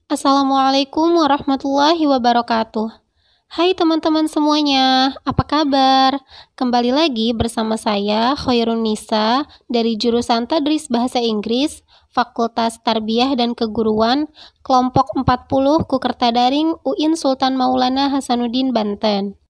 Assalamualaikum warahmatullahi wabarakatuh. Hai teman-teman semuanya, apa kabar? Kembali lagi bersama saya Khairun Nisa dari jurusan Tadris Bahasa Inggris, Fakultas Tarbiyah dan Keguruan, kelompok 40 Kukerta Daring UIN Sultan Maulana Hasanuddin Banten.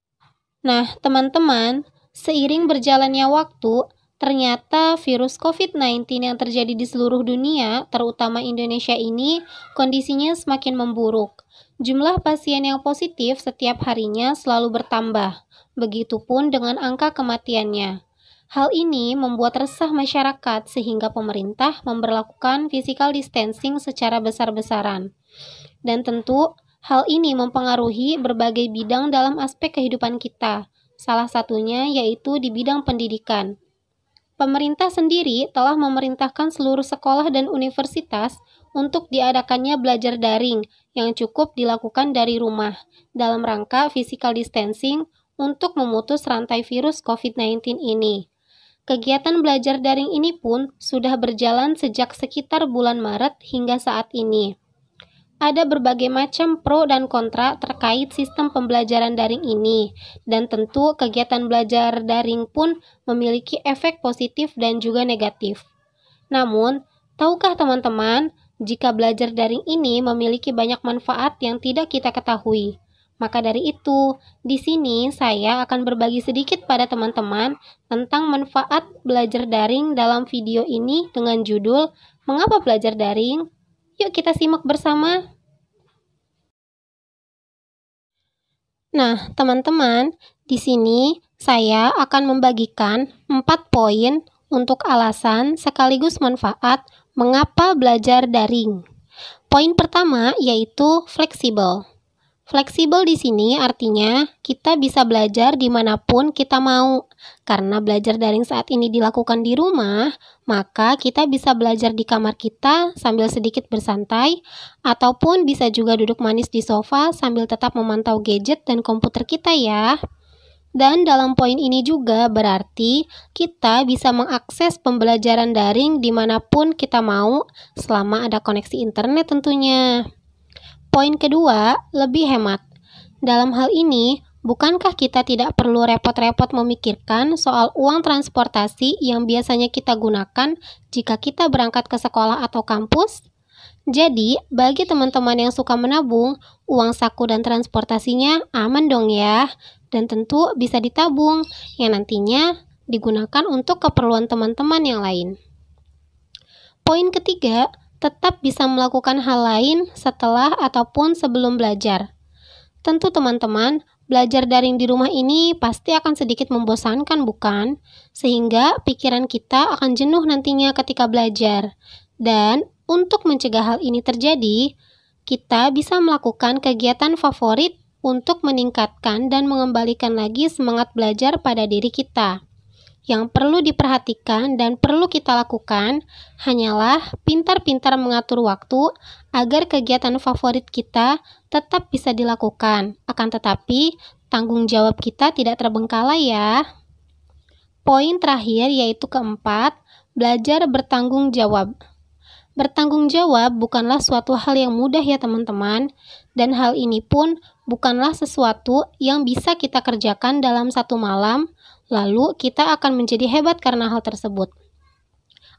Nah, teman-teman, seiring berjalannya waktu, ternyata virus COVID-19 yang terjadi di seluruh dunia, terutama Indonesia ini, kondisinya semakin memburuk. Jumlah pasien yang positif setiap harinya selalu bertambah, begitupun dengan angka kematiannya. Hal ini membuat resah masyarakat sehingga pemerintah memberlakukan physical distancing secara besar-besaran. Dan tentu, hal ini mempengaruhi berbagai bidang dalam aspek kehidupan kita, salah satunya yaitu di bidang pendidikan. Pemerintah sendiri telah memerintahkan seluruh sekolah dan universitas untuk diadakannya belajar daring yang cukup dilakukan dari rumah dalam rangka physical distancing untuk memutus rantai virus COVID-19 ini. Kegiatan belajar daring ini pun sudah berjalan sejak sekitar bulan Maret hingga saat ini. Ada berbagai macam pro dan kontra terkait sistem pembelajaran daring ini, dan tentu kegiatan belajar daring pun memiliki efek positif dan juga negatif. Namun, tahukah teman-teman, jika belajar daring ini memiliki banyak manfaat yang tidak kita ketahui? Maka dari itu, di sini saya akan berbagi sedikit pada teman-teman tentang manfaat belajar daring dalam video ini dengan judul "Mengapa Belajar Daring?" Yuk kita simak bersama. Nah, teman-teman, di sini saya akan membagikan 4 poin untuk alasan sekaligus manfaat mengapa belajar daring. Poin pertama yaitu fleksibel. Fleksibel di sini artinya kita bisa belajar dimanapun kita mau. Karena belajar daring saat ini dilakukan di rumah, maka kita bisa belajar di kamar kita sambil sedikit bersantai, ataupun bisa juga duduk manis di sofa sambil tetap memantau gadget dan komputer kita ya. Dan dalam poin ini juga berarti kita bisa mengakses pembelajaran daring dimanapun kita mau selama ada koneksi internet tentunya. Poin kedua, lebih hemat. Dalam hal ini, bukankah kita tidak perlu repot-repot memikirkan soal uang transportasi yang biasanya kita gunakan jika kita berangkat ke sekolah atau kampus? Jadi, bagi teman-teman yang suka menabung, uang saku dan transportasinya aman dong ya. Dan tentu bisa ditabung, yang nantinya digunakan untuk keperluan teman-teman yang lain. Poin ketiga, tetap bisa melakukan hal lain setelah ataupun sebelum belajar. Tentu teman-teman, belajar daring di rumah ini pasti akan sedikit membosankan bukan? Sehingga pikiran kita akan jenuh nantinya ketika belajar. Dan untuk mencegah hal ini terjadi, kita bisa melakukan kegiatan favorit untuk meningkatkan dan mengembalikan lagi semangat belajar pada diri kita. Yang perlu diperhatikan dan perlu kita lakukan hanyalah pintar-pintar mengatur waktu agar kegiatan favorit kita tetap bisa dilakukan. Akan tetapi, tanggung jawab kita tidak terbengkalai ya. Poin terakhir yaitu keempat, belajar bertanggung jawab. Bertanggung jawab bukanlah suatu hal yang mudah ya teman-teman, dan hal ini pun bukanlah sesuatu yang bisa kita kerjakan dalam satu malam, lalu kita akan menjadi hebat karena hal tersebut.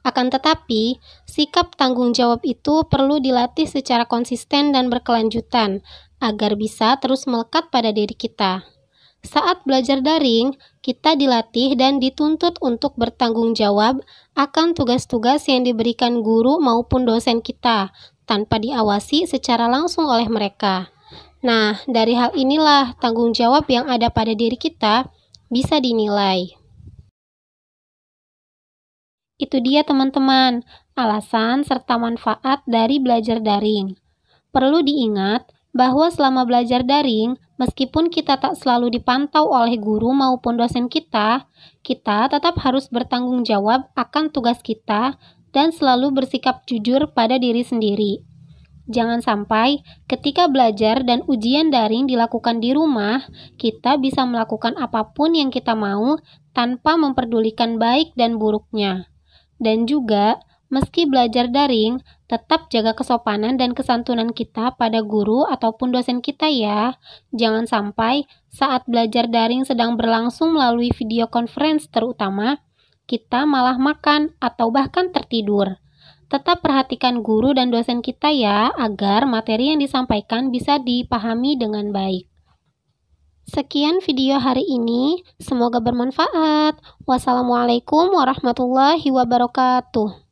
Akan tetapi, sikap tanggung jawab itu perlu dilatih secara konsisten dan berkelanjutan, agar bisa terus melekat pada diri kita. Saat belajar daring, kita dilatih dan dituntut untuk bertanggung jawab akan tugas-tugas yang diberikan guru maupun dosen kita, tanpa diawasi secara langsung oleh mereka. Nah, dari hal inilah tanggung jawab yang ada pada diri kita bisa dinilai. Itu dia teman-teman, alasan serta manfaat dari belajar daring. Perlu diingat bahwa selama belajar daring, meskipun kita tak selalu dipantau oleh guru maupun dosen kita tetap harus bertanggung jawab akan tugas kita dan selalu bersikap jujur pada diri sendiri. Jangan sampai ketika belajar dan ujian daring dilakukan di rumah, kita bisa melakukan apapun yang kita mau tanpa memperdulikan baik dan buruknya. Dan juga, Meski belajar daring, tetap jaga kesopanan dan kesantunan kita pada guru ataupun dosen kita ya. Jangan sampai saat belajar daring sedang berlangsung melalui video conference terutama, kita malah makan atau bahkan tertidur. Tetap perhatikan guru dan dosen kita ya, agar materi yang disampaikan bisa dipahami dengan baik. Sekian video hari ini, semoga bermanfaat. Wassalamualaikum warahmatullahi wabarakatuh.